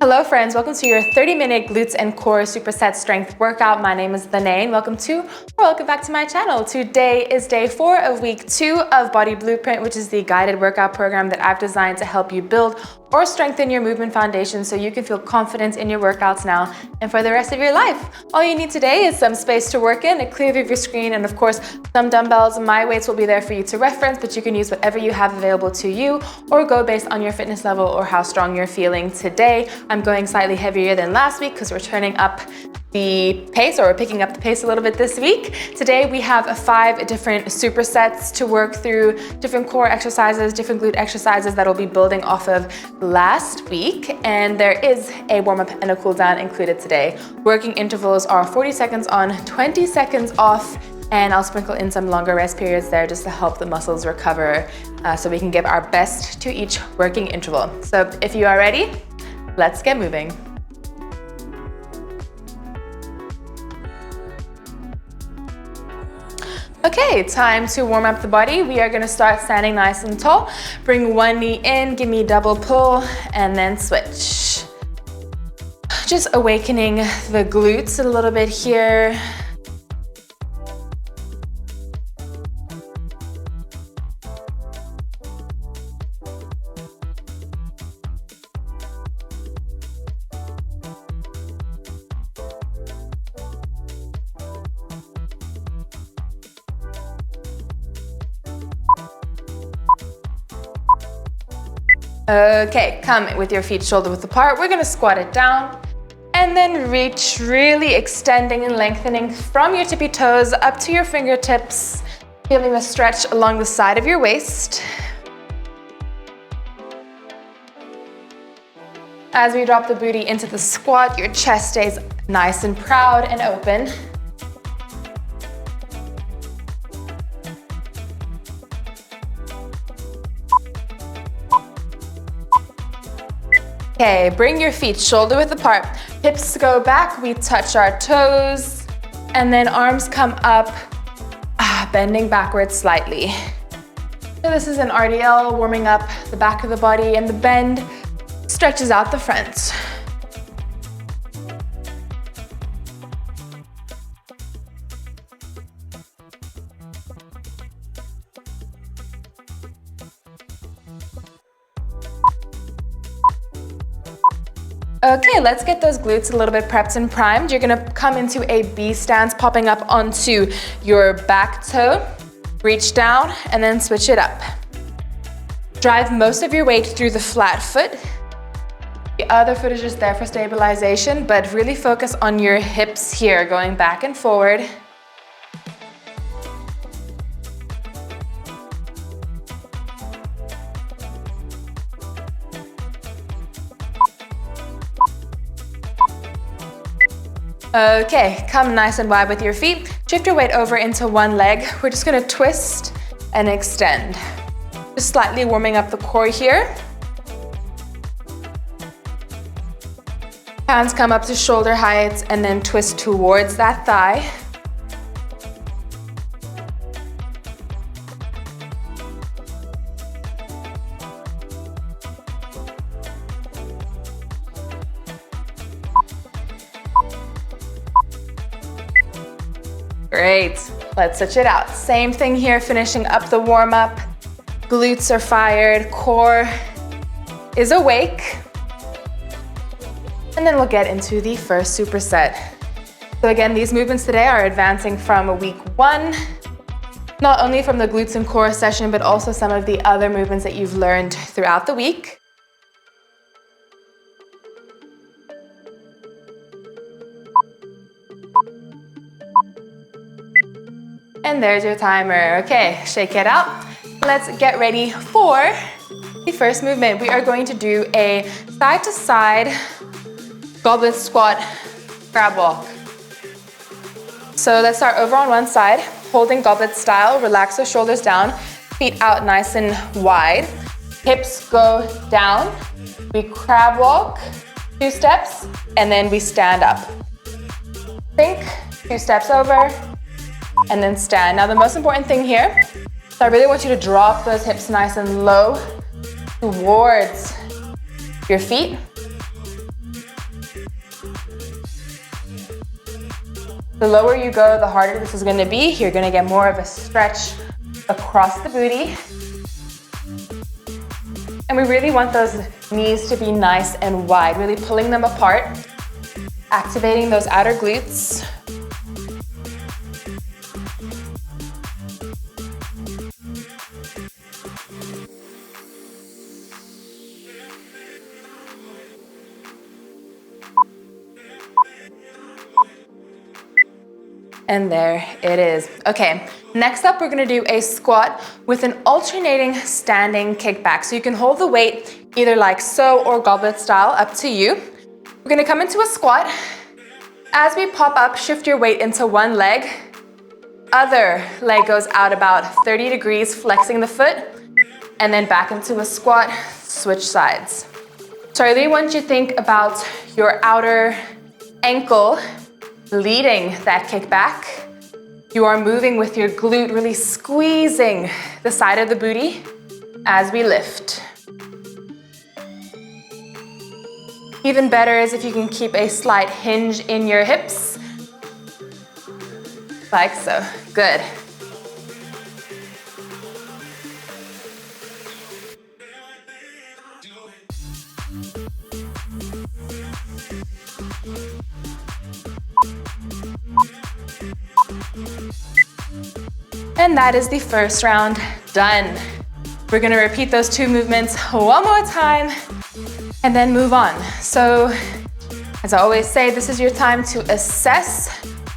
Hello friends, welcome to your 30-minute glutes and core superset strength workout. My name is Liney and welcome back to my channel. Today is day 4 of week 2 of Body Blueprint, which is the guided workout program that I've designed to help you build or strengthen your movement foundation so you can feel confident in your workouts now and for the rest of your life. All you need today is some space to work in, a clear view of your screen, and of course, some dumbbells. My weights will be there for you to reference, but you can use whatever you have available to you or go based on your fitness level or how strong you're feeling today. I'm going slightly heavier than last week because we're turning up the pace, or we're picking up the pace a little bit this week. Today we have 5 different supersets to work through, different core exercises, different glute exercises that will be building off of last week, and there is a warm-up and a cool down included today. Working intervals are 40 seconds on, 20 seconds off, and I'll sprinkle in some longer rest periods there just to help the muscles recover so we can give our best to each working interval. So if you are ready, let's get moving. Okay, time to warm up the body. We are gonna start standing nice and tall. Bring one knee in, give me double pull, and then switch. Just awakening the glutes a little bit here. Okay, come with your feet shoulder width apart. We're gonna squat it down and then reach, really extending and lengthening from your tippy toes up to your fingertips, feeling the stretch along the side of your waist. As we drop the booty into the squat, your chest stays nice and proud and open. Okay, bring your feet shoulder width apart. Hips go back, we touch our toes, and then arms come up, bending backwards slightly. So this is an RDL, warming up the back of the body, and the bend stretches out the front. Okay, let's get those glutes a little bit prepped and primed. You're gonna come into a B stance, popping up onto your back toe, reach down, and then switch it up. Drive most of your weight through the flat foot. The other foot is just there for stabilization, but really focus on your hips here, going back and forward. Okay, come nice and wide with your feet. Shift your weight over into one leg. We're just gonna twist and extend. Just slightly warming up the core here. Hands come up to shoulder height and then twist towards that thigh. Great, let's switch it out. Same thing here, finishing up the warm-up. Glutes are fired, core is awake. And then we'll get into the first superset. So again, these movements today are advancing from week 1, not only from the glutes and core session, but also some of the other movements that you've learned throughout the week. And there's your timer. Okay, shake it out. Let's get ready for the first movement. We are going to do a side-to-side goblet squat crab walk. So let's start over on one side, holding goblet style. Relax those shoulders down, feet out nice and wide. Hips go down. We crab walk, 2 steps, and then we stand up. Think, 2 steps over, and then stand. Now the most important thing here, so I really want you to drop those hips nice and low towards your feet. The lower you go, the harder this is gonna be. You're gonna get more of a stretch across the booty. And we really want those knees to be nice and wide, really pulling them apart, activating those outer glutes. And there it is. Okay, next up we're gonna do a squat with an alternating standing kickback. So you can hold the weight either like so or goblet style, up to you. We're gonna come into a squat. As we pop up, shift your weight into one leg. Other leg goes out about 30 degrees, flexing the foot, and then back into a squat, switch sides. So I really want you to think about your outer ankle leading that kickback. You are moving with your glute, really squeezing the side of the booty as we lift. Even better is if you can keep a slight hinge in your hips. Like so. Good. And that is the first round done. We're gonna repeat those two movements one more time and then move on. So, as I always say, this is your time to assess,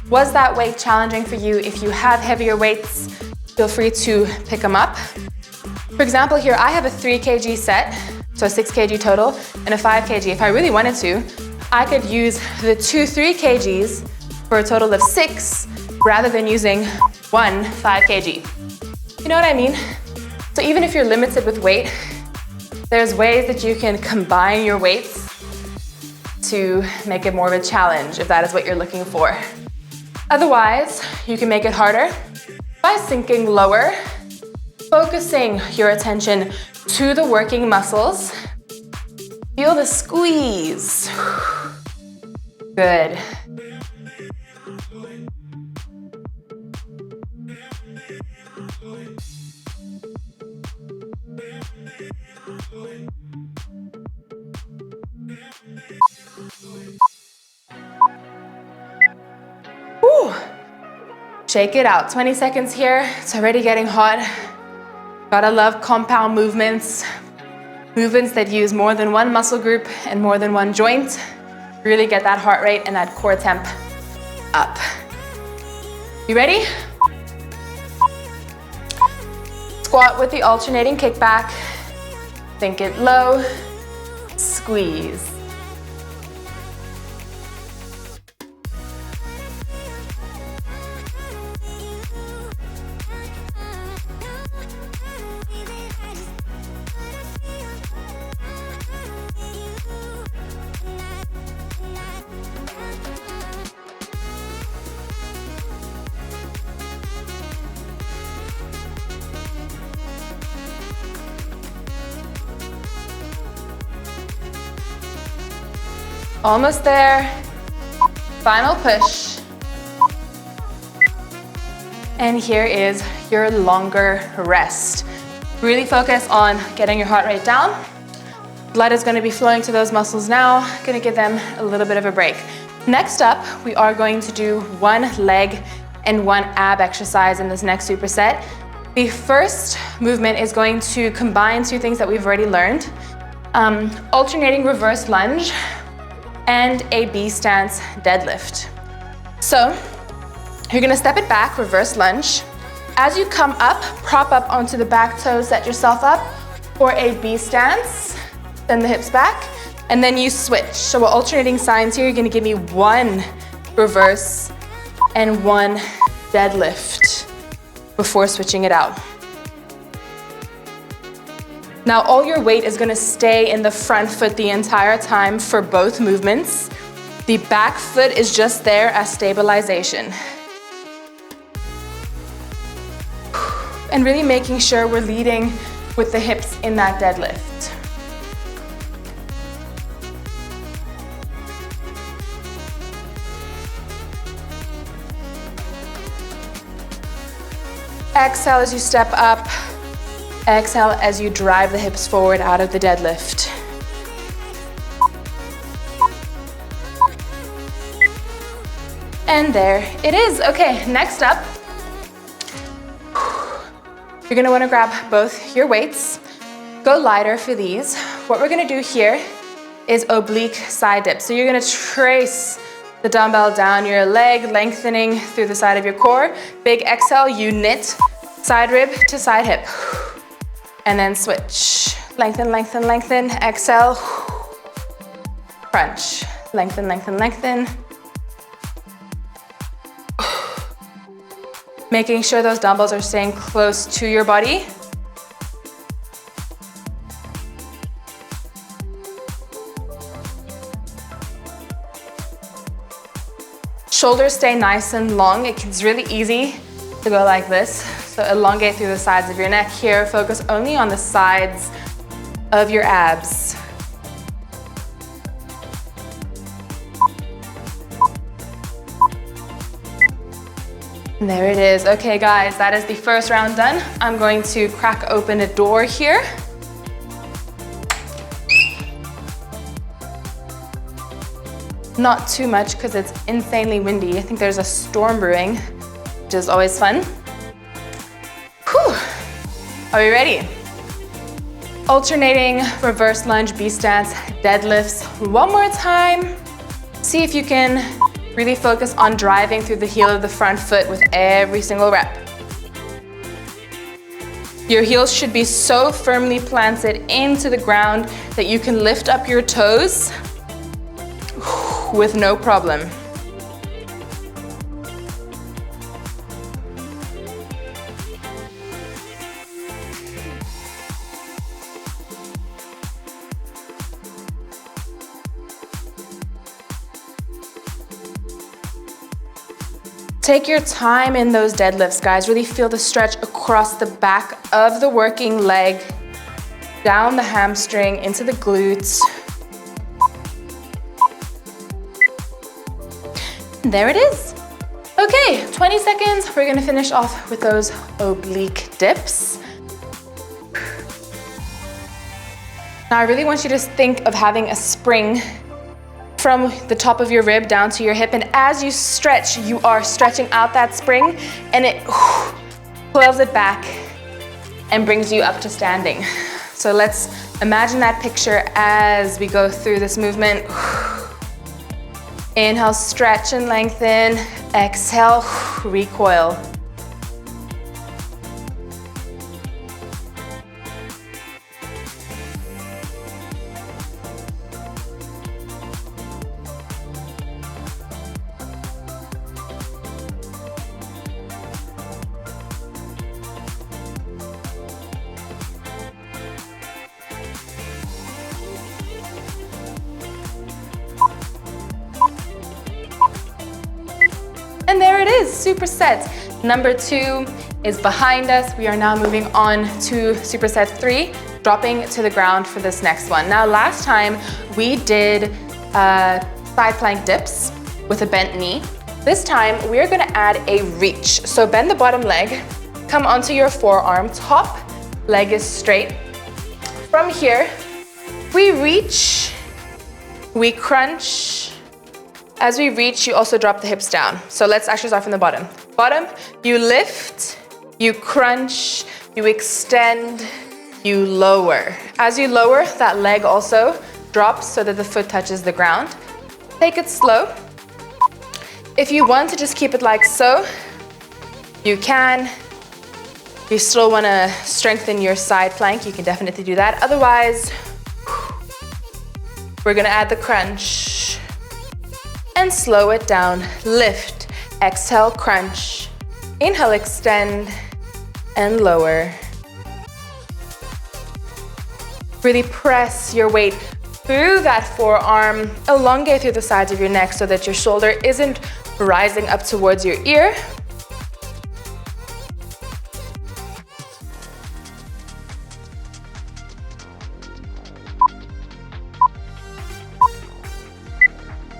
was that weight challenging for you? If you have heavier weights, feel free to pick them up. For example, here I have a 3 kg set, so 6 kg total, and a 5 kg. If I really wanted to, I could use the 2 3 kgs for a total of 6, rather than using one 5 kg. You know what I mean? So even if you're limited with weight, there's ways that you can combine your weights to make it more of a challenge, if that is what you're looking for. Otherwise, you can make it harder by sinking lower, focusing your attention to the working muscles. Feel the squeeze. Good. Woo. Shake it out. 20 seconds here. It's already getting hot. Gotta love compound movements. Movements that use more than one muscle group and more than one joint. Really get that heart rate and that core temp up. You ready? Squat with the alternating kickback. Think it low. Squeeze. Almost there. Final push. And here is your longer rest. Really focus on getting your heart rate down. Blood is going to be flowing to those muscles now. Going to give them a little bit of a break. Next up, we are going to do one leg and one ab exercise in this next superset. The first movement is going to combine two things that we've already learned. Alternating reverse lunge and a B stance deadlift. So you're gonna step it back, reverse lunge. As you come up, prop up onto the back toes, set yourself up for a B stance, send the hips back, and then you switch. So we're alternating signs here. You're gonna give me one reverse and one deadlift before switching it out. Now all your weight is gonna stay in the front foot the entire time for both movements. The back foot is just there as stabilization. And really making sure we're leading with the hips in that deadlift. Exhale as you step up. Exhale as you drive the hips forward out of the deadlift. And there it is. Okay, next up, you're gonna wanna grab both your weights. Go lighter for these. What we're gonna do here is oblique side dip. So you're gonna trace the dumbbell down your leg, lengthening through the side of your core. Big exhale, you knit side rib to side hip. And then switch. Lengthen, lengthen, lengthen. Exhale. Crunch. Lengthen, lengthen, lengthen. Making sure those dumbbells are staying close to your body. Shoulders stay nice and long. It's really easy to go like this. So elongate through the sides of your neck here. Focus only on the sides of your abs. And there it is. Okay guys, that is the first round done. I'm going to crack open a door here. Not too much because it's insanely windy. I think there's a storm brewing, which is always fun. Whew. Are we ready? Alternating reverse lunge, B stance, deadlifts. One more time. See if you can really focus on driving through the heel of the front foot with every single rep. Your heels should be so firmly planted into the ground that you can lift up your toes with no problem. Take your time in those deadlifts, guys. Really feel the stretch across the back of the working leg, down the hamstring, into the glutes. There it is. Okay, 20 seconds. We're gonna finish off with those oblique dips. Now I really want you to think of having a spring from the top of your rib down to your hip, and as you stretch, you are stretching out that spring, and it pulls it back and brings you up to standing. So let's imagine that picture as we go through this movement. Inhale, stretch and lengthen. Exhale, recoil. And there it is, superset. Number 2 is behind us. We are now moving on to superset 3, dropping to the ground for this next one. Now last time we did side plank dips with a bent knee. This time we are gonna add a reach. So bend the bottom leg, come onto your forearm, top leg is straight. From here, we reach, we crunch. As we reach, you also drop the hips down. So let's actually start from the bottom. Bottom, you lift, you crunch, you extend, you lower. As you lower, that leg also drops so that the foot touches the ground. Take it slow. If you want to just keep it like so, you can. If you still want to strengthen your side plank, you can definitely do that. Otherwise, we're gonna add the crunch and slow it down. Lift, exhale, crunch. Inhale, extend, and lower. Really press your weight through that forearm, elongate through the sides of your neck so that your shoulder isn't rising up towards your ear.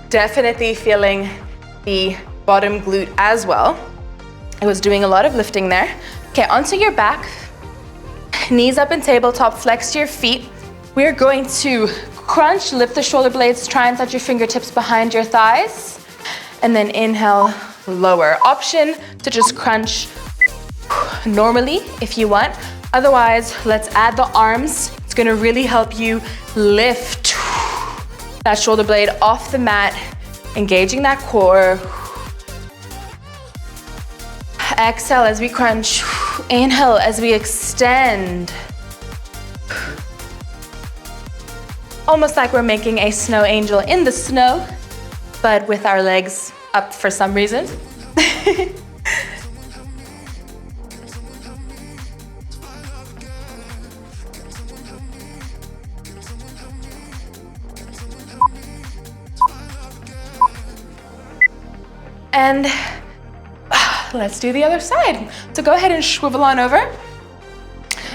Definitely feeling the bottom glute as well. I was doing a lot of lifting there. Okay, onto your back, knees up in tabletop, flex your feet. We're going to crunch, lift the shoulder blades, try and touch your fingertips behind your thighs, and then inhale, lower. Option to just crunch normally if you want. Otherwise, let's add the arms. It's gonna really help you lift that shoulder blade off the mat, engaging that core. Exhale as we crunch. Inhale as we extend. Almost like we're making a snow angel in the snow, but with our legs up for some reason. And let's do the other side. So go ahead and swivel on over.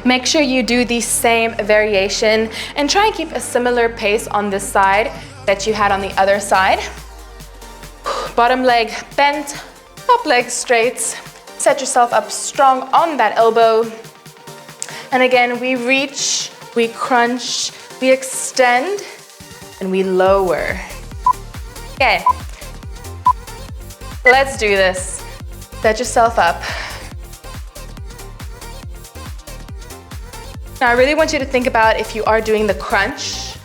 Make sure you do the same variation and try and keep a similar pace on this side that you had on the other side. Bottom leg bent, top leg straight. Set yourself up strong on that elbow. And again, we reach, we crunch, we extend, and we lower. Okay, let's do this. Set yourself up. Now I really want you to think about if you are doing the crunch,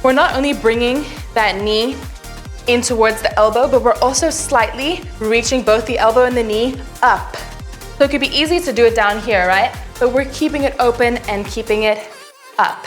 we're not only bringing that knee in towards the elbow, but we're also slightly reaching both the elbow and the knee up. So it could be easy to do it down here, right? But we're keeping it open and keeping it up.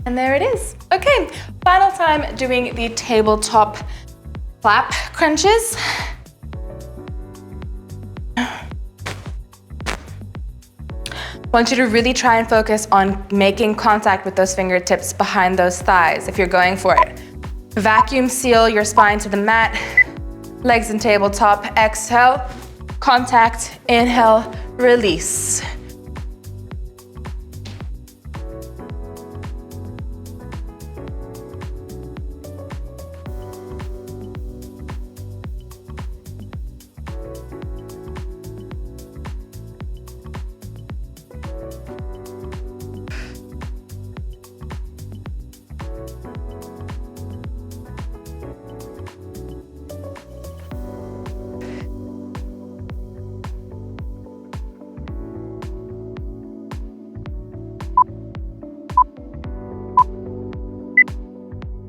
And there it is. Okay, final time doing the tabletop clap crunches. I want you to really try and focus on making contact with those fingertips behind those thighs if you're going for it. Vacuum seal your spine to the mat, legs in tabletop, exhale, contact, inhale, release.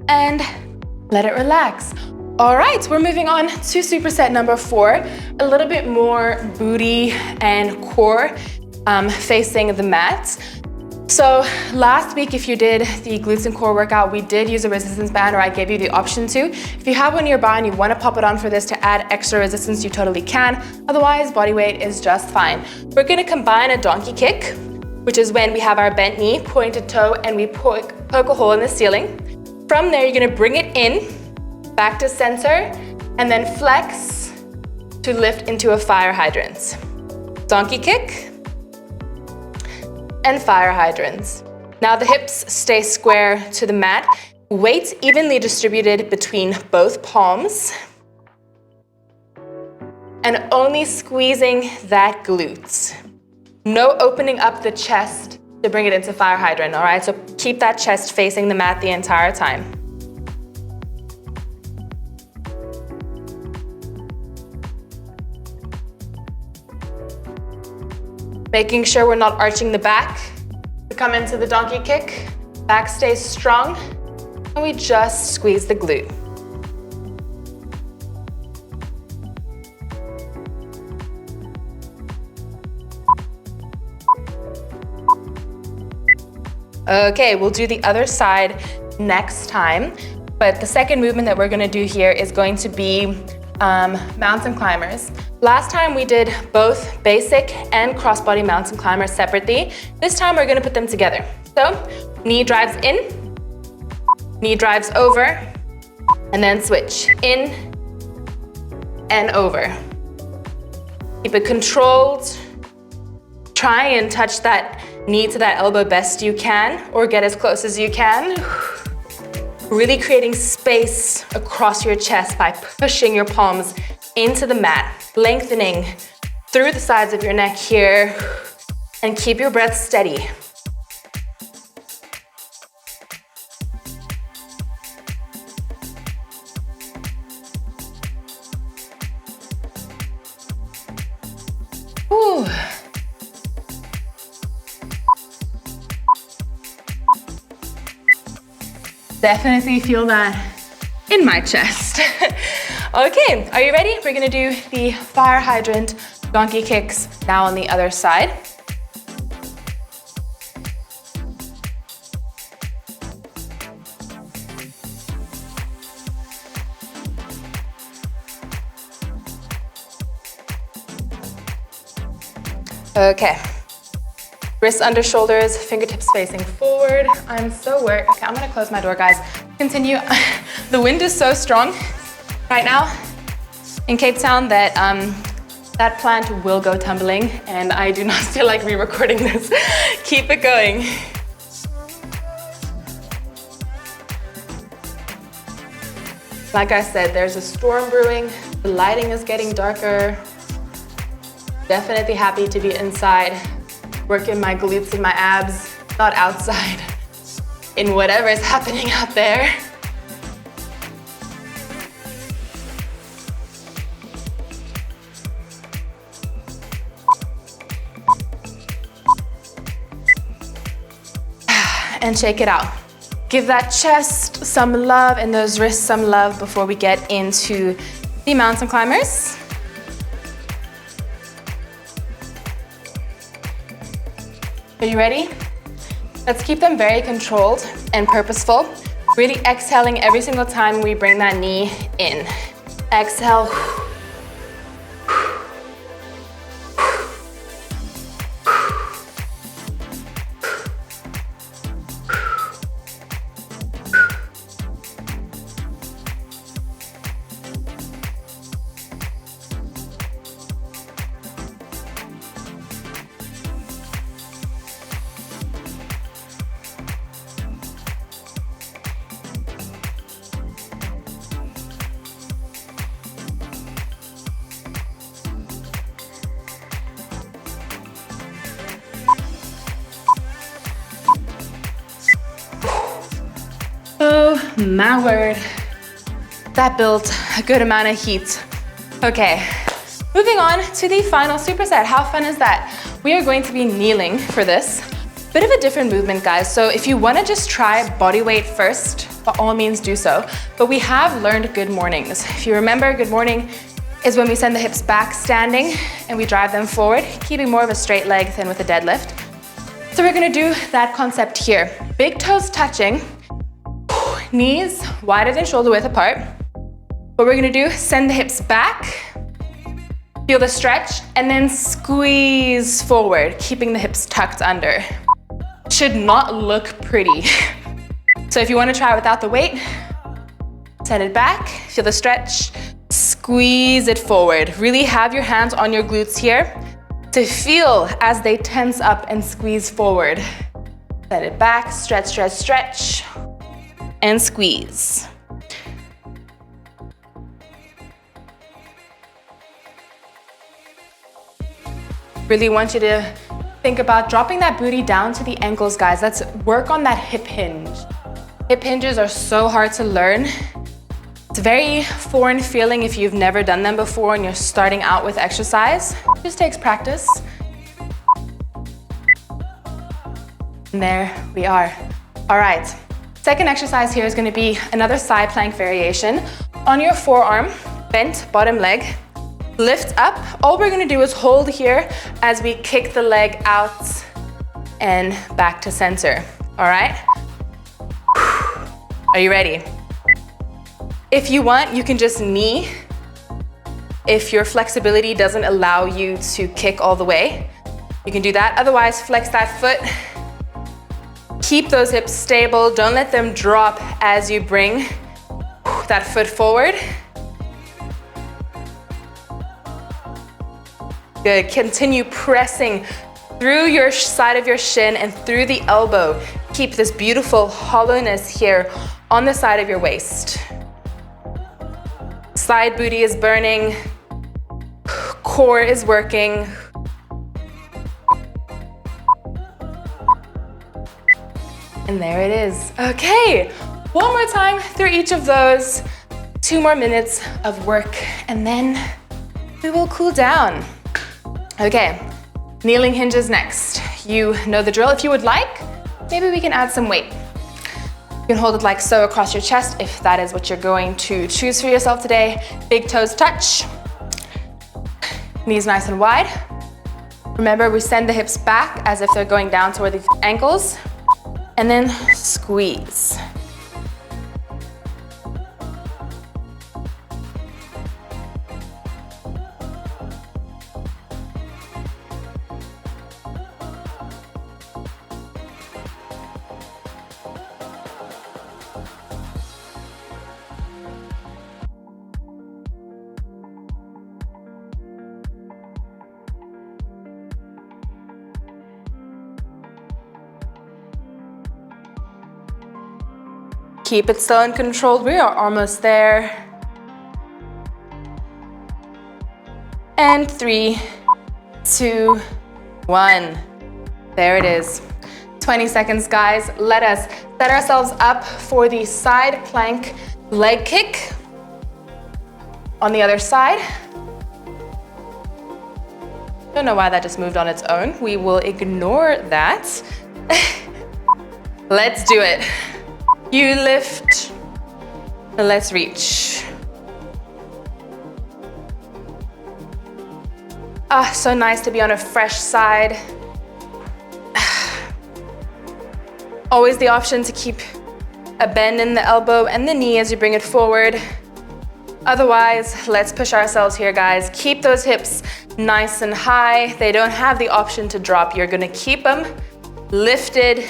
And let it relax. All right, we're moving on to superset number 4, a little bit more booty and core facing the mat. So last week, if you did the glutes and core workout, we did use a resistance band, or I gave you the option to. If you have one nearby and you want to pop it on for this to add extra resistance, you totally can. Otherwise, body weight is just fine. We're going to combine a donkey kick, which is when we have our bent knee, pointed toe, and we poke a hole in the ceiling. From there, you're gonna bring it in, back to center, and then flex to lift into a fire hydrant. Donkey kick and fire hydrants. Now the hips stay square to the mat, weight evenly distributed between both palms, and only squeezing that glute. No opening up the chest to bring it into fire hydrant, all right? So keep that chest facing the mat the entire time. Making sure we're not arching the back to come into the donkey kick. Back stays strong, and we just squeeze the glute. Okay, we'll do the other side next time, but the second movement that we're gonna do here is going to be mountain climbers. Last time we did both basic and crossbody mountain climbers separately. This time we're gonna put them together. So, knee drives in, knee drives over, and then switch. In, and over. Keep it controlled. Try and touch that knee to that elbow best you can, or get as close as you can. Really creating space across your chest by pushing your palms into the mat, lengthening through the sides of your neck here, and keep your breath steady. Whew. Definitely feel that in my chest. Okay, are you ready? We're gonna do the fire hydrant donkey kicks now on the other side. Okay. Wrists under shoulders, fingertips facing forward. I'm so worried. Okay, I'm gonna close my door, guys. Continue. The wind is so strong right now in Cape Town that that plant will go tumbling, and I do not feel like re-recording this. Keep it going. Like I said, there's a storm brewing. The lighting is getting darker. Definitely happy to be inside, working my glutes and my abs, not outside, in whatever is happening out there. And shake it out. Give that chest some love and those wrists some love before we get into the mountain climbers. Are you ready? Let's keep them very controlled and purposeful. Really exhaling every single time we bring that knee in. Exhale. Oh my word, that built a good amount of heat. Okay, moving on to the final superset. How fun is that? We are going to be kneeling for this. Bit of a different movement, guys. So if you wanna just try body weight first, by all means do so. But we have learned good mornings. If you remember, good morning is when we send the hips back standing and we drive them forward, keeping more of a straight leg than with a deadlift. So we're gonna do that concept here. Big toes touching, knees wider than shoulder width apart. What we're gonna do, send the hips back, feel the stretch, and then squeeze forward, keeping the hips tucked under. Should not look pretty. So if you wanna try without the weight, send it back, feel the stretch, squeeze it forward. Really have your hands on your glutes here to feel as they tense up and squeeze forward. Send it back, stretch, stretch, stretch, and squeeze. Really want you to think about dropping that booty down to the ankles, guys. Let's work on that hip hinge. Hip hinges are so hard to learn. It's a very foreign feeling if you've never done them before and you're starting out with exercise. It just takes practice. And there we are. All right. Second exercise here is going to be another side plank variation. On your forearm, bent bottom leg, lift up. All we're going to do is hold here as we kick the leg out and back to center. All right? Are you ready? If you want, you can just knee. If your flexibility doesn't allow you to kick all the way, you can do that. Otherwise, flex that foot. Keep those hips stable. Don't let them drop as you bring that foot forward. Good, continue pressing through your side of your shin and through the elbow. Keep this beautiful hollowness here on the side of your waist. Side booty is burning, core is working. And there it is. Okay, one more time through each of those. 2 more minutes of work, and then we will cool down. Okay, kneeling hinges next. You know the drill. If you would like, maybe we can add some weight. You can hold it like so across your chest if that is what you're going to choose for yourself today. Big toes touch. Knees nice and wide. Remember, we send the hips back as if they're going down toward the ankles. And then squeeze. Keep it slow and controlled. We are almost there. And 3, 2, 1. There it is. 20 seconds, guys. Let us set ourselves up for the side plank leg kick. On the other side. Don't know why that just moved on its own. We will ignore that. Let's do it. You lift, let's reach. Ah, so nice to be on a fresh side. Always the option to keep a bend in the elbow and the knee as you bring it forward. Otherwise, let's push ourselves here, guys. Keep those hips nice and high. They don't have the option to drop. You're gonna keep them lifted,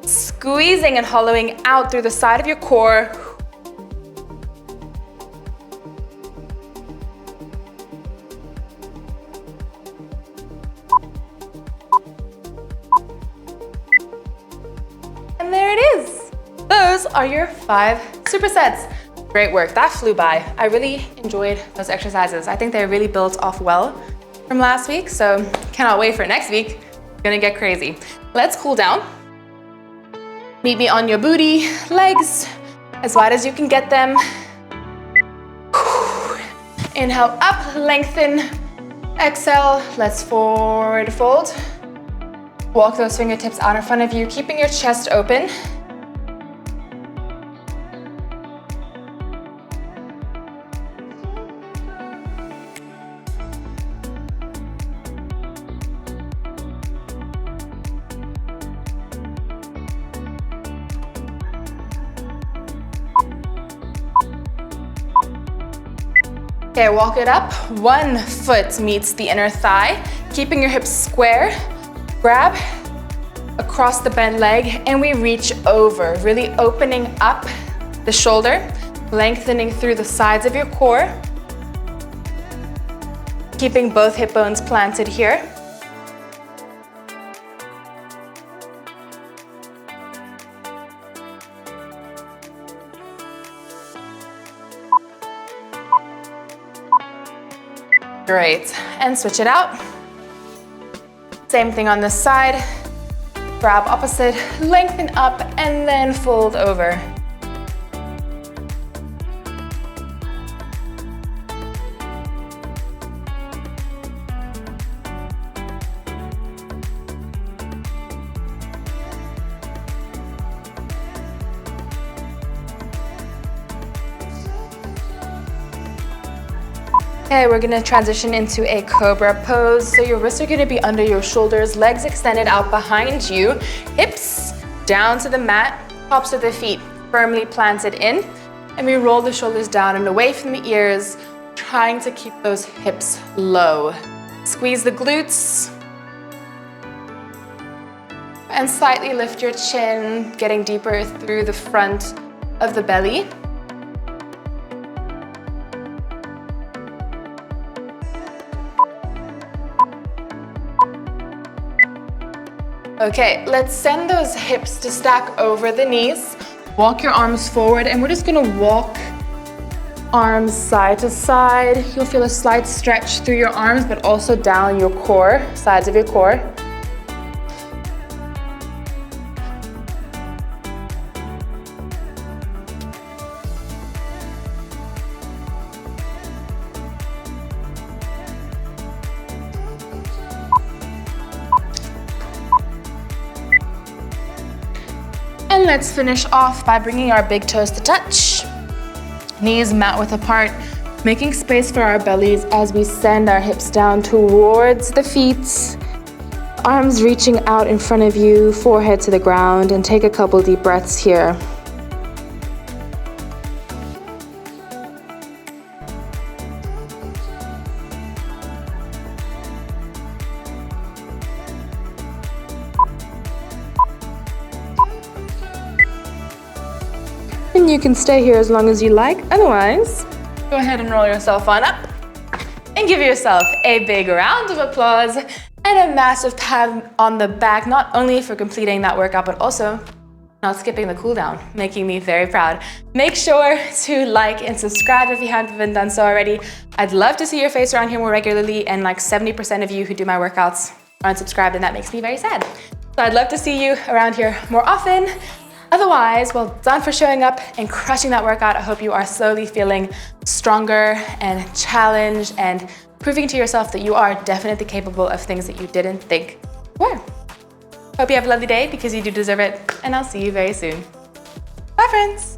squeezing and hollowing out through the side of your core. And there it is. Those are your 5 supersets. Great work, that flew by. I really enjoyed those exercises. I think they really built off well from last week, so cannot wait for next week. It's gonna get crazy. Let's cool down. Meet me on your booty, legs, as wide as you can get them. Inhale up, lengthen. Exhale, let's forward fold. Walk those fingertips out in front of you, keeping your chest open. Okay, walk it up. One foot meets the inner thigh, keeping your hips square. Grab across the bent leg and we reach over, really opening up the shoulder, lengthening through the sides of your core. Keeping both hip bones planted here. Great, and switch it out. Same thing on this side. Grab opposite, lengthen up, and then fold over. Okay, we're gonna transition into a cobra pose. So your wrists are gonna be under your shoulders, legs extended out behind you, hips down to the mat, tops of the feet firmly planted in, and we roll the shoulders down and away from the ears, trying to keep those hips low. Squeeze the glutes, and slightly lift your chin, getting deeper through the front of the belly. Okay, let's send those hips to stack over the knees. Walk your arms forward, and we're just gonna walk arms side to side. You'll feel a slight stretch through your arms, but also down your core, sides of your core. And let's finish off by bringing our big toes to touch. Knees mat width apart, making space for our bellies as we send our hips down towards the feet. Arms reaching out in front of you, forehead to the ground, and take a couple deep breaths here. And you can stay here as long as you like. Otherwise, go ahead and roll yourself on up and give yourself a big round of applause and a massive pat on the back, not only for completing that workout, but also not skipping the cool down, making me very proud. Make sure to like and subscribe if you haven't done so already. I'd love to see your face around here more regularly, and like 70% of you who do my workouts are unsubscribed, and that makes me very sad. So I'd love to see you around here more often. Otherwise, well done for showing up and crushing that workout. I hope you are slowly feeling stronger and challenged and proving to yourself that you are definitely capable of things that you didn't think were. Hope you have a lovely day, because you do deserve it, and I'll see you very soon. Bye, friends.